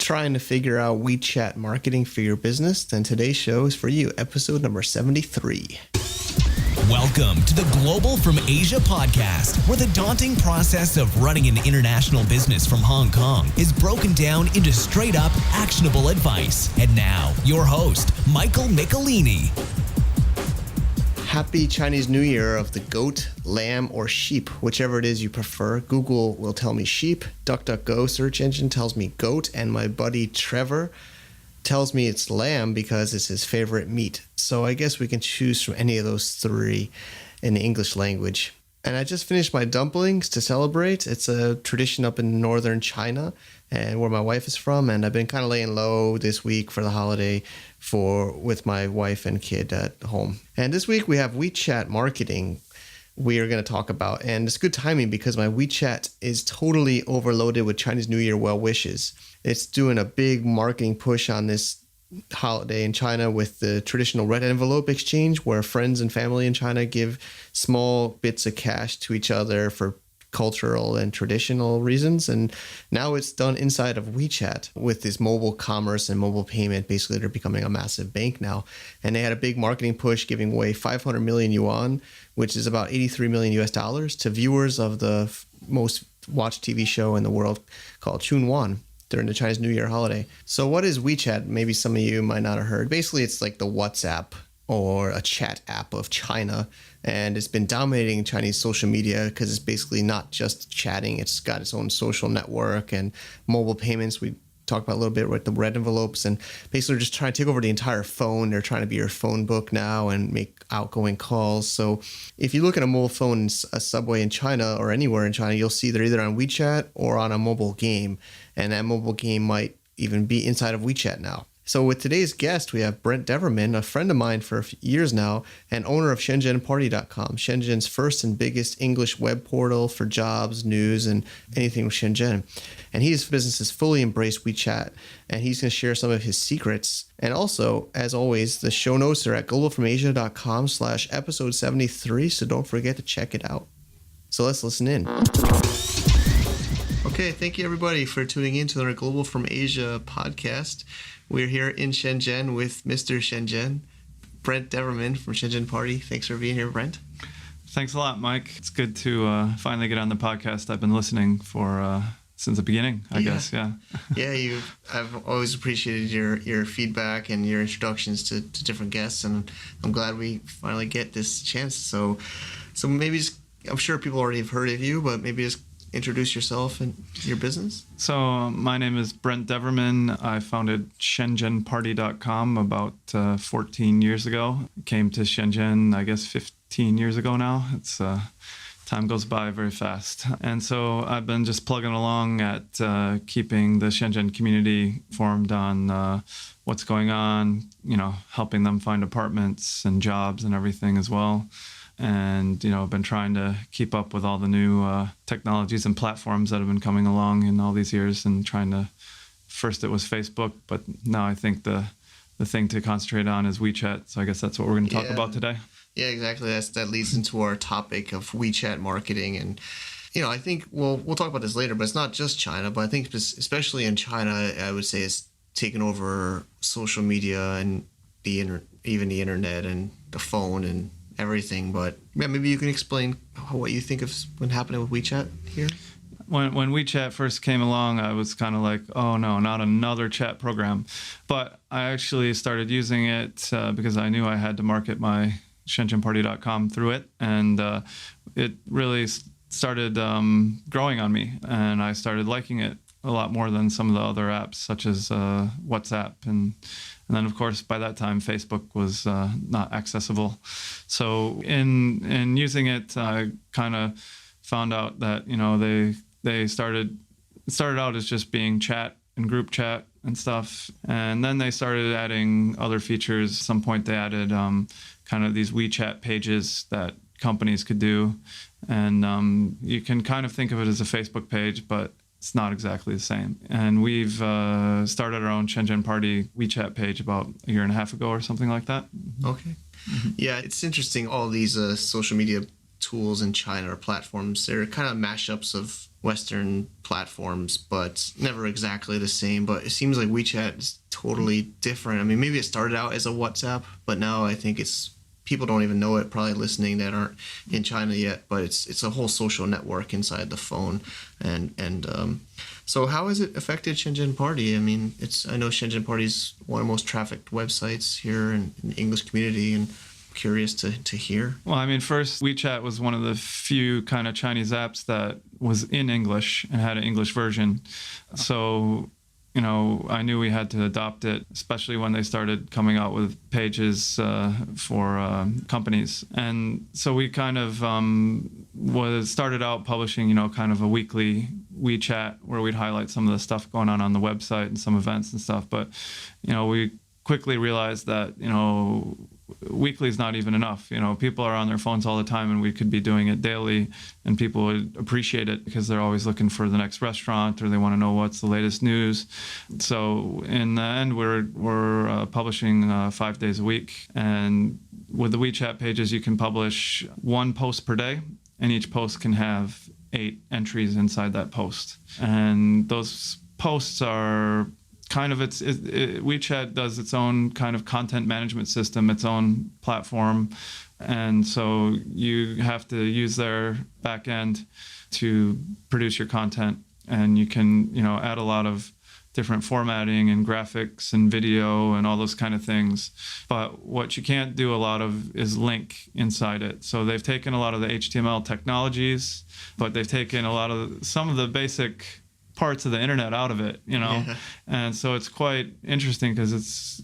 Trying to figure out WeChat marketing for your business? Then today's show is for you, episode number 73. Welcome to the Global from Asia podcast, where the daunting process of running an international business from Hong Kong is broken down into straight-up, actionable advice. And now, your host, Michael Michelini. Happy Chinese New Year of the goat, lamb, or sheep, whichever it is you prefer. Google will tell me sheep, DuckDuckGo search engine tells me goat, and my buddy Trevor tells me it's lamb because it's his favorite meat. So I guess we can choose from any of those three in the English language. And I just finished my dumplings to celebrate. It's a tradition up in northern China and where my wife is from. And I've been kind of laying low this week for the holiday with my wife and kid at home. And this week we have WeChat marketing we are going to talk about. And it's good timing because my WeChat is totally overloaded with Chinese New Year well wishes. It's doing a big marketing push on this holiday in China with the traditional red envelope exchange where friends and family in China give small bits of cash to each other for cultural and traditional reasons. And now it's done inside of WeChat with this mobile commerce and mobile payment. Basically, they're becoming a massive bank now. And they had a big marketing push giving away 500 million yuan, which is about 83 million US dollars, to viewers of the most watched TV show in the world called Chunwan during the Chinese New Year holiday. So what is WeChat? Maybe some of you might not have heard. Basically, it's like the WhatsApp or a chat app of China. And it's been dominating Chinese social media because it's basically not just chatting. It's got its own social network and mobile payments. We talked about a little bit with the red envelopes, and basically just trying to take over the entire phone. They're trying to be your phone book now and make outgoing calls. So if you look at a mobile phone in a subway in China or anywhere in China, you'll see they're either on WeChat or on a mobile game. And that mobile game might even be inside of WeChat now. So with today's guest, we have Brent Deverman, a friend of mine for years now, and owner of ShenzhenParty.com, Shenzhen's first and biggest English web portal for jobs, news, and anything with Shenzhen. And his business has fully embraced WeChat, and he's going to share some of his secrets. And also, as always, the show notes are at globalfromasia.com/episode 73, so don't forget to check it out. So let's listen in. Okay, thank you everybody for tuning in to our Global from Asia podcast. We're here in Shenzhen with Mr. Shenzhen, Brent Deverman from Shenzhen Party. Thanks for being here, Brent. Thanks a lot, Mike. It's good to finally get on the podcast. I've been listening for since the beginning, I guess. Yeah. Yeah, I've always appreciated your feedback and your introductions to different guests, and I'm glad we finally get this chance. So maybe just, I'm sure people already have heard of you, but maybe just introduce yourself and your business. So my name is Brent Deverman. I founded ShenzhenParty.com about 14 years ago. Came to Shenzhen, I guess, 15 years ago now. It's time goes by very fast. And so I've been just plugging along at keeping the Shenzhen community informed on what's going on, helping them find apartments and jobs and everything as well. And, I've been trying to keep up with all the new technologies and platforms that have been coming along in all these years, and first it was Facebook, but now I think the thing to concentrate on is WeChat. So I guess that's what we're going to talk about today. Yeah, exactly. That leads into our topic of WeChat marketing. And, I think we'll talk about this later, but it's not just China, but I think especially in China, I would say it's taken over social media and even the internet and the phone and everything. But yeah, maybe you can explain what you think of what's happening with WeChat here. When WeChat first came along, I was kind of like, oh no, not another chat program. But I actually started using it because I knew I had to market my ShenzhenParty.com through it, and it really started growing on me, and I started liking it a lot more than some of the other apps, such as WhatsApp. And then, of course, by that time, Facebook was not accessible. So in using it, I kind of found out that, they started out as just being chat and group chat and stuff. And then they started adding other features. At some point, they added kind of these WeChat pages that companies could do. And you can kind of think of it as a Facebook page, but it's not exactly the same. And we've started our own Shenzhen Party WeChat page about a year and a half ago or something like that. Okay. Mm-hmm. Yeah, it's interesting, all these social media tools in China or platforms. They're kind of mashups of Western platforms, but never exactly the same. But it seems like WeChat is totally different. I mean, maybe it started out as a WhatsApp, but now I think people don't even know it, probably listening, that aren't in China yet, but it's a whole social network inside the phone. So how has it affected Shenzhen Party? I mean, I know Shenzhen Party is one of the most trafficked websites here in the English community, and curious to hear. Well, I mean, first, WeChat was one of the few kind of Chinese apps that was in English and had an English version. So, I knew we had to adopt it, especially when they started coming out with pages for companies. And so we kind of started out publishing, kind of a weekly WeChat where we'd highlight some of the stuff going on the website and some events and stuff. But, we quickly realized that, weekly is not even enough. People are on their phones all the time, and we could be doing it daily, and people would appreciate it because they're always looking for the next restaurant, or they want to know what's the latest news. So in the end, we're publishing 5 days a week, and with the WeChat pages, you can publish 1 post per day, and each post can have 8 entries inside that post. And those posts are kind of WeChat does its own kind of content management system, its own platform, and so you have to use their back end to produce your content, and you can add a lot of different formatting and graphics and video and all those kind of things. But what you can't do a lot of is link inside it. So they've taken a lot of the HTML technologies, but they've taken some of the basic parts of the internet out of it, Yeah. And so it's quite interesting because it's,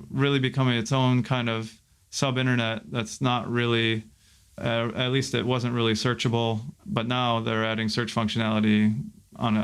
really becoming its own kind of sub-internet that's not really, at least it wasn't really searchable, but now they're adding search functionality on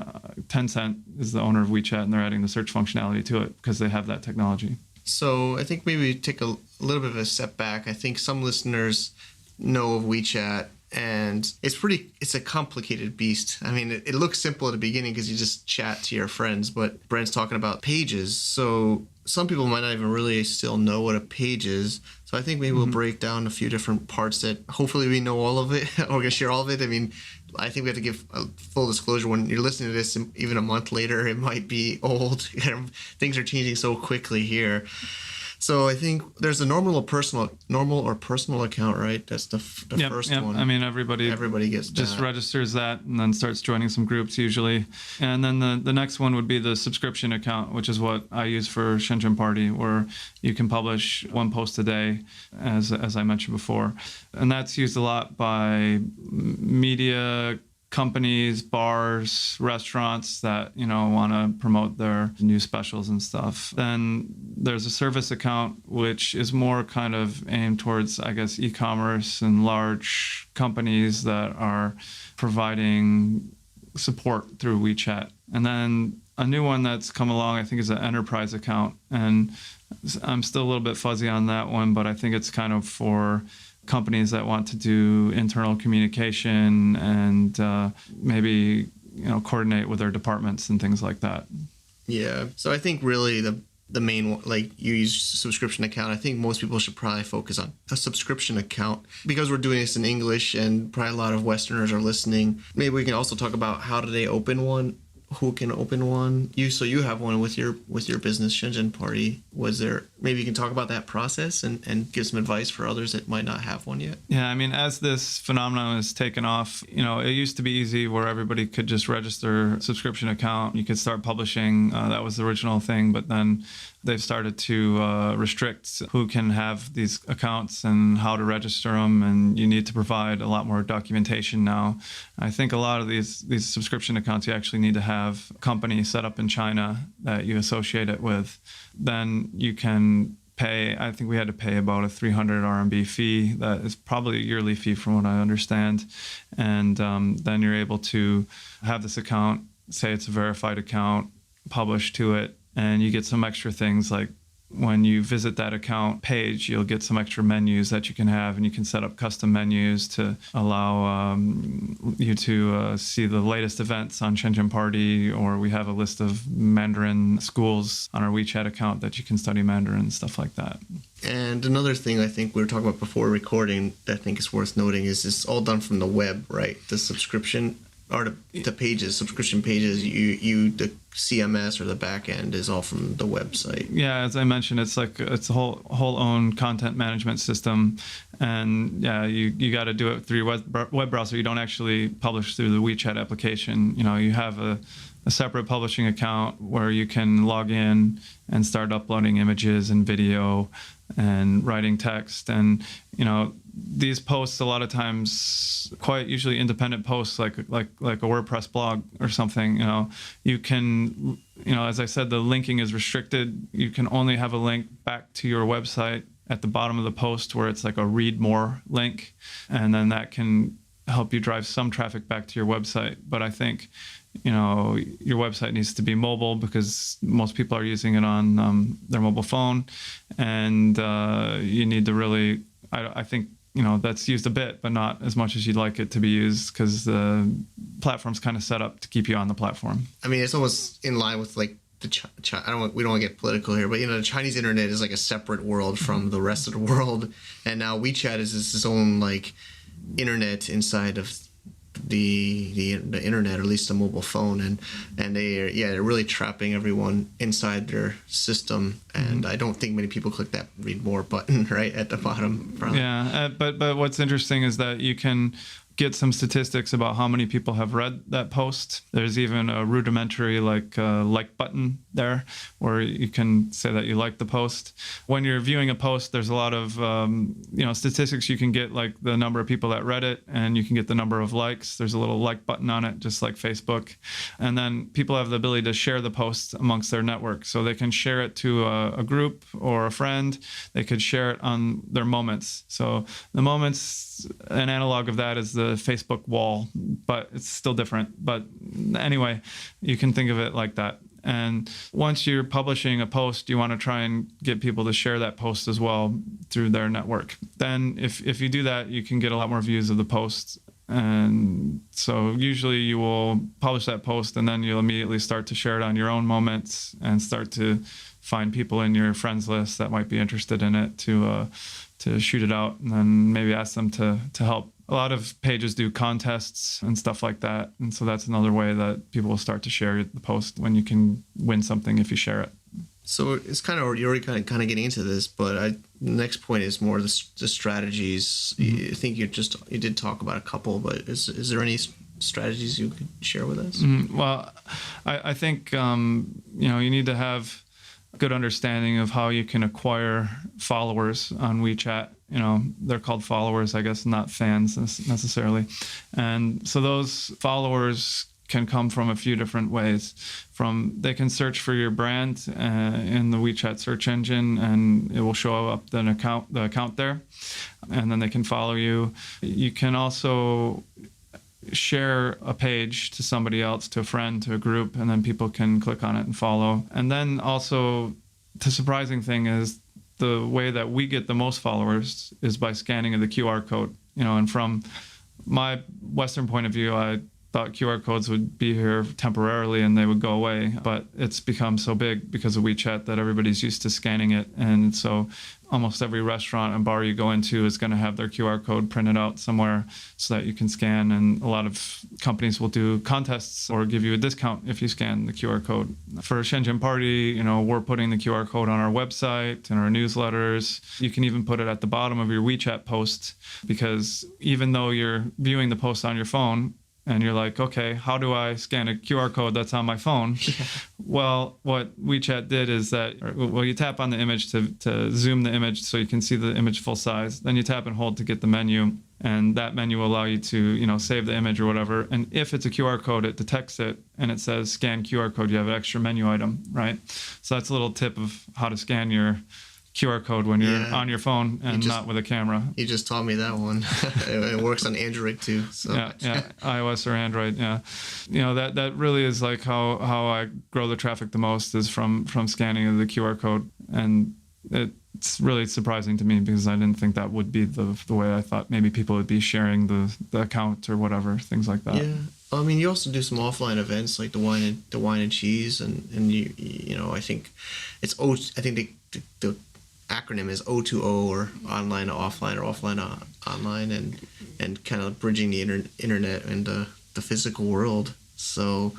Tencent is the owner of WeChat, and they're adding the search functionality to it because they have that technology. So I think maybe take a little bit of a step back. I think some listeners know of WeChat, and it's a complicated beast. I mean, it looks simple at the beginning because you just chat to your friends, but Brent's talking about pages. So some people might not even really still know what a page is. So I think maybe we'll break down a few different parts that hopefully we know all of it, or we're going to share all of it. I mean, I think we have to give a full disclosure. When you're listening to this, even a month later, it might be old. Things are changing so quickly here. So I think there's a normal or personal account, right? That's the first one. I mean, everybody gets just that. registers that and then starts joining some groups usually. And then the next one would be the subscription account, which is what I use for Shenzhen Party, where you can publish 1 post a day, as I mentioned before. And that's used a lot by media companies, bars, restaurants that want to promote their new specials and stuff. Then there's a service account, which is more kind of aimed towards, I guess, e-commerce and large companies that are providing support through WeChat. And then a new one that's come along, I think, is an enterprise account, and I'm still a little bit fuzzy on that one, but I think it's kind of for companies that want to do internal communication and maybe coordinate with their departments and things like that. Yeah. So I think really the main one, like you use subscription account, I think most people should probably focus on a subscription account because we're doing this in English and probably a lot of Westerners are listening. Maybe we can also talk about how do they open one. Who can open one? You have one with your business, Shenzhen Party. Maybe you can talk about that process and give some advice for others that might not have one yet? Yeah, I mean, as this phenomenon has taken off, it used to be easy where everybody could just register a subscription account. You could start publishing. That was the original thing, but then they've started to restrict who can have these accounts and how to register them, and you need to provide a lot more documentation now. I think a lot of these subscription accounts, you actually need to have a company set up in China that you associate it with. Then you can pay, I think we had to pay about a 300 RMB fee. That is probably a yearly fee from what I understand. And then you're able to have this account, say it's a verified account, publish to it, and you get some extra things like when you visit that account page, you'll get some extra menus that you can have, and you can set up custom menus to allow you to see the latest events on Shenzhen Party, or we have a list of Mandarin schools on our WeChat account that you can study Mandarin, stuff like that. And another thing I think we were talking about before recording that I think is worth noting is it's all done from the web, right? The subscription or the pages, subscription pages, the CMS or the back end is all from the website. Yeah, as I mentioned, it's a whole own content management system, and yeah, you got to do it through your web browser. You don't actually publish through the WeChat application. You have a separate publishing account where you can log in and start uploading images and video and writing text. And these posts a lot of times, quite usually independent posts like a WordPress blog or something, you can, as I said, the linking is restricted. You can only have a link back to your website at the bottom of the post where it's like a read more link, and then that can help you drive some traffic back to your website. But I think your website needs to be mobile because most people are using it on their mobile phone, and you need to really, I think, that's used a bit, but not as much as you'd like it to be used because the platform's kind of set up to keep you on the platform. I mean, it's almost in line with like we don't want to get political here, but the Chinese internet is like a separate world from the rest of the world, and now WeChat is its own like internet inside of the internet, or at least a mobile phone, and they're really trapping everyone inside their system. And I don't think many people click that read more button right at the bottom. Probably. Yeah, but what's interesting is that you can get some statistics about how many people have read that post. There's even a rudimentary like button there where you can say that you like the post. When you're viewing a post, there's a lot of statistics you can get, like the number of people that read it, and you can get the number of likes. There's a little like button on it, just like Facebook. And then people have the ability to share the post amongst their network. So they can share it to a group or a friend. They could share it on their moments. So the moments, an analog of that is the Facebook wall, but it's still different. But anyway, you can think of it like that. And once you're publishing a post, you want to try and get people to share that post as well through their network. Then if you do that, you can get a lot more views of the post. And so usually you will publish that post, and then you'll immediately start to share it on your own moments and start to find people in your friends list that might be interested in it to shoot it out, and then maybe ask them to help. A lot of pages do contests and stuff like that, and so that's another way that people will start to share the post, when you can win something if you share it. So it's kind of, you're already kind of getting into this, but the next point is more the strategies. I think you did talk about a couple, but is there any strategies you could share with us? Well, I think you need to have a good understanding of how you can acquire followers on WeChat. They're called followers, I guess, not fans necessarily. And so those followers can come from a few different ways. They can search for your brand in the WeChat search engine, and it will show up the account there, and then they can follow you. You can also share a page to somebody else, to a friend, to a group, and then people can click on it and follow. And then also, the surprising thing is the way that we get the most followers is by scanning the QR code. And from my Western point of view, I thought QR codes would be here temporarily and they would go away, but it's become so big because of WeChat that everybody's used to scanning it. And so almost every restaurant and bar you go into is going to have their QR code printed out somewhere so that you can scan. And a lot of companies will do contests or give you a discount if you scan the QR code. For Shenzhen Party, we're putting the QR code on our website and our newsletters. You can even put it at the bottom of your WeChat post, because even though you're viewing the post on your phone, and you're like, okay, how do I scan a QR code that's on my phone? Yeah. Well, what WeChat did is that, you tap on the image to zoom the image so you can see the image full size. Then you tap and hold to get the menu, and that menu will allow you to, save the image or whatever. And if it's a QR code, it detects it, and it says scan QR code. You have an extra menu item, right? So that's a little tip of how to scan your QR code when you're on your phone and not with a camera. You just taught me that one. It works on Android too. So. Yeah, iOS or Android. Yeah, that really is like how I grow the traffic the most, is from scanning of the QR code, and it's really surprising to me because I didn't think that would be the way. I thought maybe people would be sharing the account or whatever, things like that. Yeah. I mean, you also do some offline events like the wine and cheese, and you I think the acronym is O2O, or online to offline, or offline to online, and kind of bridging the internet and the physical world. So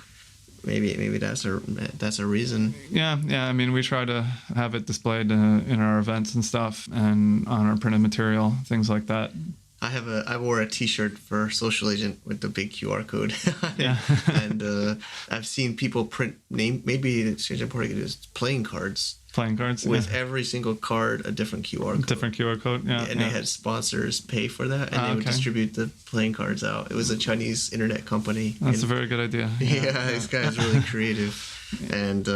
maybe that's a reason. Yeah. I mean, we try to have it displayed in our events and stuff, and on our printed material, things like that. I wore a T-shirt for Social Agent with the big QR code. Yeah. And I've seen people print maybe the Shenzhen Party is playing cards. Playing cards With every single card a different QR code. Different QR code, yeah. And they had sponsors pay for that, and they would distribute the playing cards out. It was a Chinese internet company. That's a very good idea. Yeah, this guy's really creative. And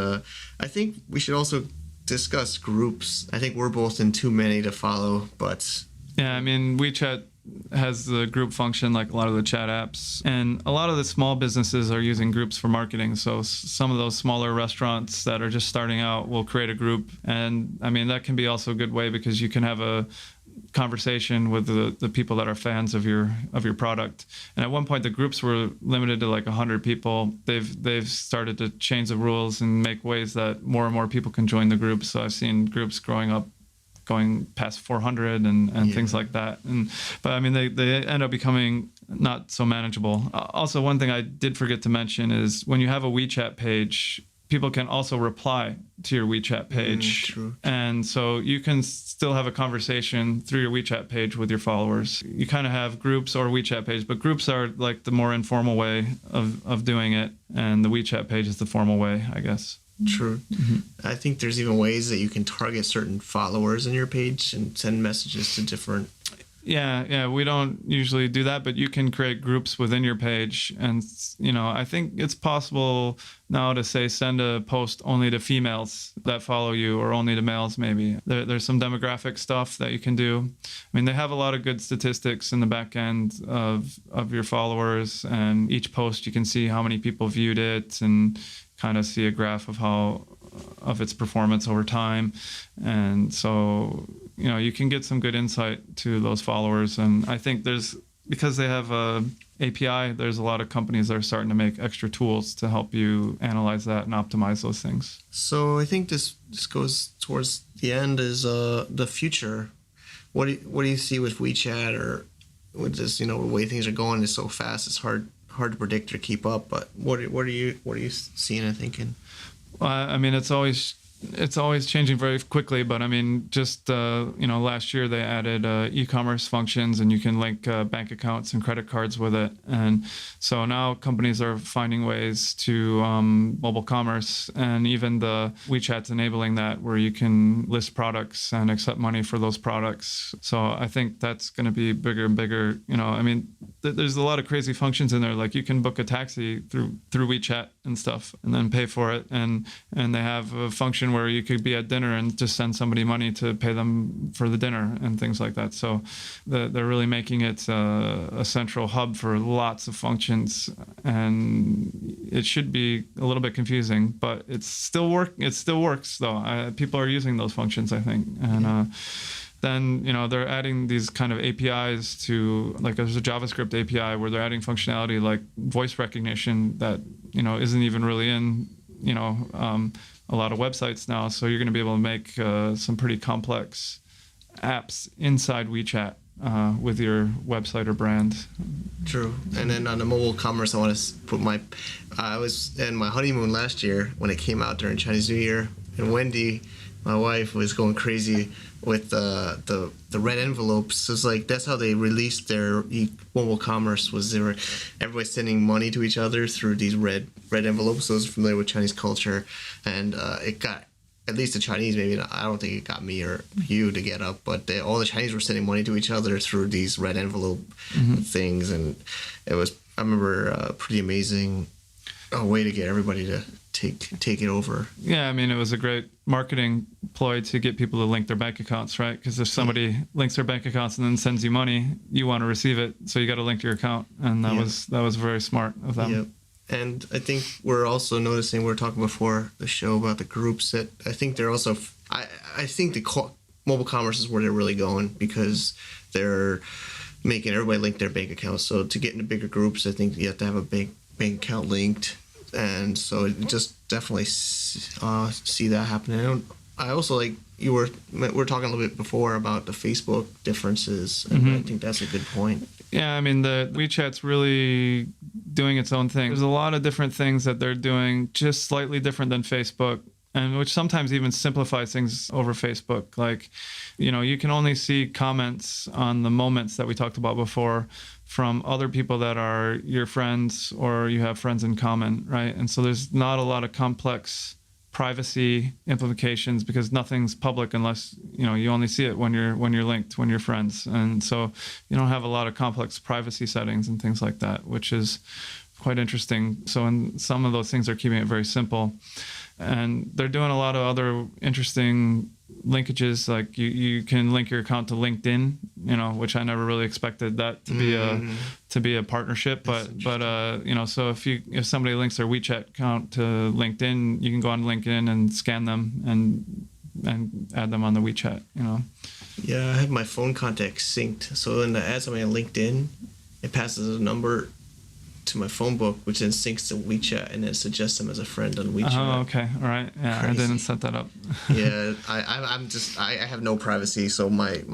I think we should also discuss groups. I think we're both in too many to follow, but... Yeah, I mean, WeChat has the group function like a lot of the chat apps, and a lot of the small businesses are using groups for marketing. So some of those smaller restaurants that are just starting out will create a group, and I mean that can be also a good way because you can have a conversation with the people that are fans of your product. And at one point the groups were limited to like 100 people. They've started to change the rules and make ways that more and more people can join the group. So I've seen groups going past 400 and things like that. But I mean, they end up becoming not so manageable. Also, one thing I did forget to mention is when you have a WeChat page, people can also reply to your WeChat page. True. And so you can still have a conversation through your WeChat page with your followers. You kind of have groups or WeChat page, but groups are like the more informal way of doing it. And the WeChat page is the formal way, I guess. True. Mm-hmm. I think there's even ways that you can target certain followers in your page and send messages to different... Yeah, we don't usually do that, but you can create groups within your page. And, I think it's possible now to say send a post only to females that follow you, or only to males maybe. There's some demographic stuff that you can do. I mean, they have a lot of good statistics in the back end of your followers, and each post you can see how many people viewed it and kind of see a graph of its performance over time. And so, you can get some good insight to those followers. And I think because they have a API, there's a lot of companies that are starting to make extra tools to help you analyze that and optimize those things. So I think this goes towards the end is the future. What do you see with WeChat, or with this, the way things are going is so fast, it's hard to predict or keep up, but what are you seeing and thinking? Well, I mean, it's always changing very quickly, but I mean, just last year they added e-commerce functions, and you can link bank accounts and credit cards with it. And so now companies are finding ways to mobile commerce, and even the WeChat's enabling that, where you can list products and accept money for those products. So I think that's going to be bigger and bigger. I mean, there's a lot of crazy functions in there. Like you can book a taxi through WeChat and stuff, and then pay for it. And they have a function where you could be at dinner and just send somebody money to pay them for the dinner and things like that. So they're really making it a central hub for lots of functions, and it should be a little bit confusing, but it still works though. People are using those functions, I think. And then they're adding these kind of APIs to, like, there's a JavaScript API where they're adding functionality like voice recognition that isn't even really in a lot of websites now. So you're going to be able to make some pretty complex apps inside WeChat with your website or brand. True. And then on the mobile commerce, I want to put I was in my honeymoon last year when it came out during Chinese New Year, and Wendy, my wife, was going crazy with the red envelopes. So it's like that's how they released their mobile commerce, was everybody sending money to each other through these red envelopes. Those are familiar with Chinese culture, and it got, at least the Chinese, maybe not, I don't think it got me or you to get up, but all the Chinese were sending money to each other through these red envelope things, and it was, I remember, pretty amazing way to get everybody to take it over. Yeah, I mean, it was a great marketing ploy to get people to link their bank accounts, right? Because if somebody links their bank accounts and then sends you money, you want to receive it, so you got to link your account, and that was very smart of them. Yep. And I think we're also noticing, we were talking before the show about the groups, that I think they're also, I think the mobile commerce is where they're really going, because they're making everybody link their bank accounts. So to get into bigger groups, I think you have to have a bank account linked. And so it just definitely see that happening. I also like we were talking a little bit before about the Facebook differences, and I think that's a good point. Yeah, I mean, the WeChat's really doing its own thing. There's a lot of different things that they're doing, just slightly different than Facebook, and which sometimes even simplifies things over Facebook. Like, you can only see comments on the moments that we talked about before from other people that are your friends or you have friends in common, right? And so there's not a lot of complex privacy implications because nothing's public unless you only see it when you're linked, when you're friends, and so you don't have a lot of complex privacy settings and things like that, which is quite interesting. So in some of those things are keeping it very simple, and they're doing a lot of other interesting linkages. Like you can link your account to LinkedIn, which I never really expected that to be a partnership. But so if somebody links their WeChat account to LinkedIn, you can go on LinkedIn and scan them and add them on the WeChat. Yeah, I have my phone contacts synced, so when I add somebody on LinkedIn, it passes a number to my phone book, which then syncs to WeChat and then suggests them as a friend on WeChat. Oh, okay, all right. Yeah, crazy. I didn't set that up. Yeah, I have no privacy, so my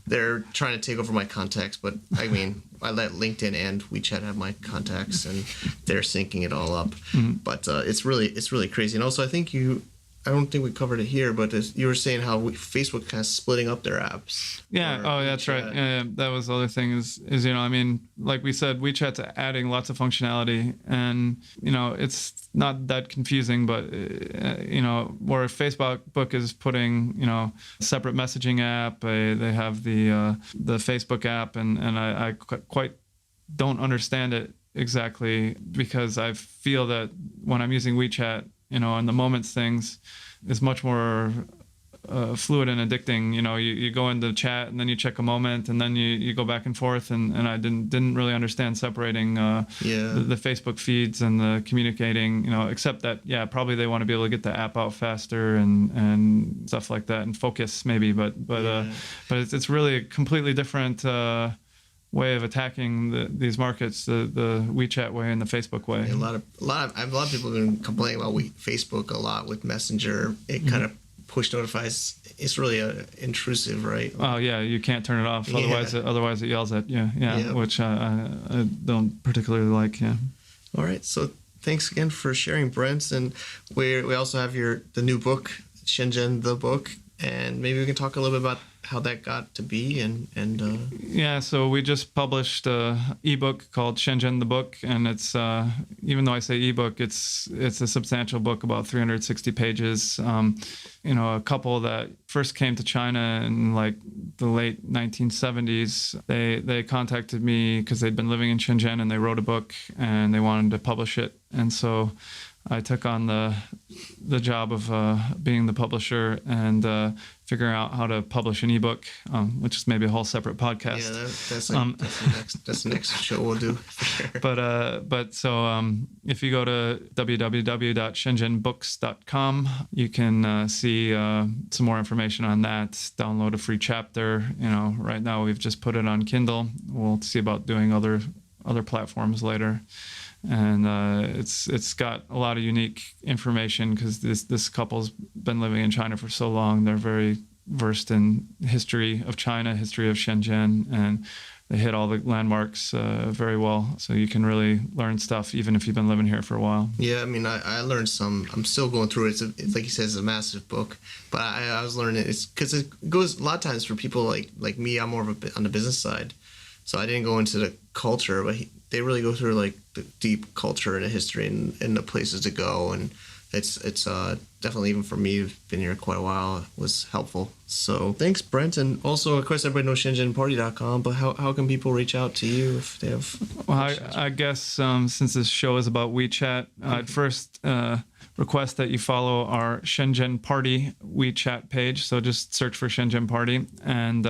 they're trying to take over my contacts, but I mean, I let LinkedIn and WeChat have my contacts, and they're syncing it all up. But it's really crazy. And also, I don't think we covered it here, but you were saying how Facebook kind of splitting up their apps. Yeah. Oh, that's right. Yeah, that was the other thing is I mean, like we said, WeChat's adding lots of functionality, and it's not that confusing, but where Facebook is putting separate messaging app, they have the Facebook app, and I quite don't understand it exactly, because I feel that when I'm using WeChat, and the moments things is much more fluid and addicting. You go into chat and then you check a moment and then you go back and forth, and I didn't really understand separating the Facebook feeds and the communicating, except that probably they want to be able to get the app out faster and stuff like that, and focus maybe, but it's really a completely different way of attacking these markets, the WeChat way and the Facebook way. A lot of people have been complaining about Facebook a lot with Messenger. It kind of push notifies. It's really intrusive, right? Oh yeah, you can't turn it off. Otherwise it yells at you. Yeah. Which I don't particularly like. Yeah. All right. So thanks again for sharing, Brent. And we also have the new book, Shenzhen the Book, and maybe we can talk a little bit about how that got to be and so we just published a ebook called Shenzhen the Book, and it's even though I say ebook, it's a substantial book, about 360 pages. A couple that first came to China in like the late 1970s, they contacted me because they'd been living in Shenzhen and they wrote a book and they wanted to publish it, and so I took on the job of being the publisher and figuring out how to publish an ebook, which is maybe a whole separate podcast. Yeah, that's the next show we'll do. But if you go to www.shenzhenbooks.com, you can see some more information on that. Download a free chapter. Right now we've just put it on Kindle. We'll see about doing other platforms later. And it's got a lot of unique information because this couple's been living in China for so long. They're very versed in history of China, history of Shenzhen, and they hit all the landmarks very well. So you can really learn stuff even if you've been living here for a while. Yeah, I mean, I learned some. I'm still going through it. It's like you said, it's a massive book. But I was learning it. It's because it goes a lot of times for people like me. I'm more of on the business side, so I didn't go into the culture, but they really go through like the deep culture and the history and the places to go, and it's definitely, even for me, who've been here quite a while, was helpful. So thanks, Brent. And also, of course, everybody knows ShenzhenParty.com, but how can people reach out to you if they have questions? I guess since this show is about WeChat, I'd first request that you follow our Shenzhen Party WeChat page. So just search for Shenzhen Party, and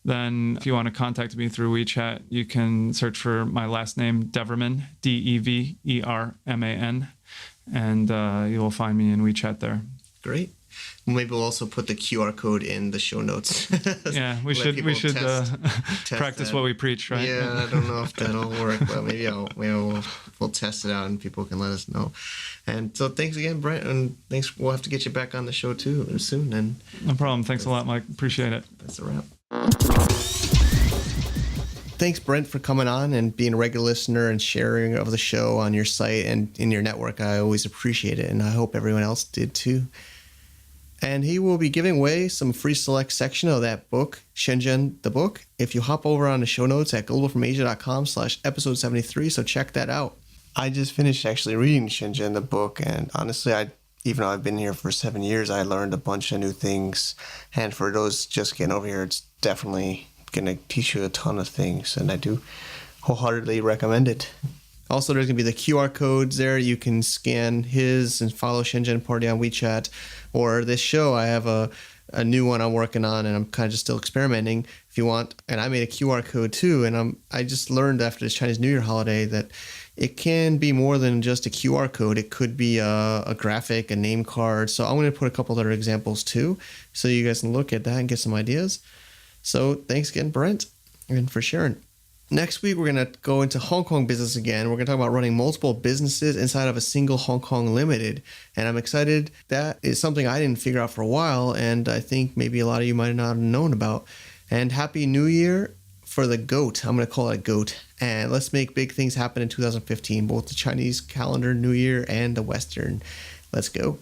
then if you want to contact me through WeChat, you can search for my last name, Deverman, Deverman, and you will find me in WeChat there. Great. Maybe we'll also put the QR code in the show notes. Yeah, we should practice what we preach, right? Yeah, I don't know if that'll work, but maybe we'll test it out and people can let us know. And so thanks again, Brent, and thanks. We'll have to get you back on the show too soon. And no problem. Thanks a lot, Mike. Appreciate it. That's a wrap. Thanks, Brent, for coming on and being a regular listener and sharing of the show on your site and in your network. I always appreciate it, and I hope everyone else did too. And he will be giving away some free select section of that book, Shenzhen the Book, if you hop over on the show notes at globalfromasia.com/episode 73. So check that out. I just finished actually reading Shenzhen the Book, and honestly, even though I've been here for 7 years, I learned a bunch of new things. And for those just getting over here, it's definitely going to teach you a ton of things, and I do wholeheartedly recommend it. Also, there's going to be the QR codes there. You can scan his and follow Shenzhen Party on WeChat. Or this show, I have a new one I'm working on, and I'm kind of just still experimenting. If you want, and I made a QR code too, and I just learned after this Chinese New Year holiday that it can be more than just a QR code. It could be a graphic, a name card. So I'm going to put a couple other examples too, so you guys can look at that and get some ideas. So thanks again, Brent, and for sharing. Next week, we're going to go into Hong Kong business again. We're going to talk about running multiple businesses inside of a single Hong Kong Limited. And I'm excited. That is something I didn't figure out for a while, and I think maybe a lot of you might not have known about. And Happy New Year for the GOAT. I'm going to call it a GOAT. And let's make big things happen in 2015, both the Chinese calendar New Year and the Western. Let's go.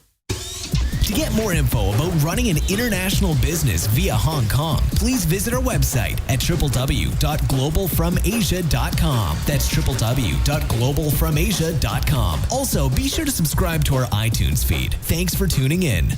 To get more info about running an international business via Hong Kong, please visit our website at www.globalfromasia.com. That's www.globalfromasia.com. Also, be sure to subscribe to our iTunes feed. Thanks for tuning in.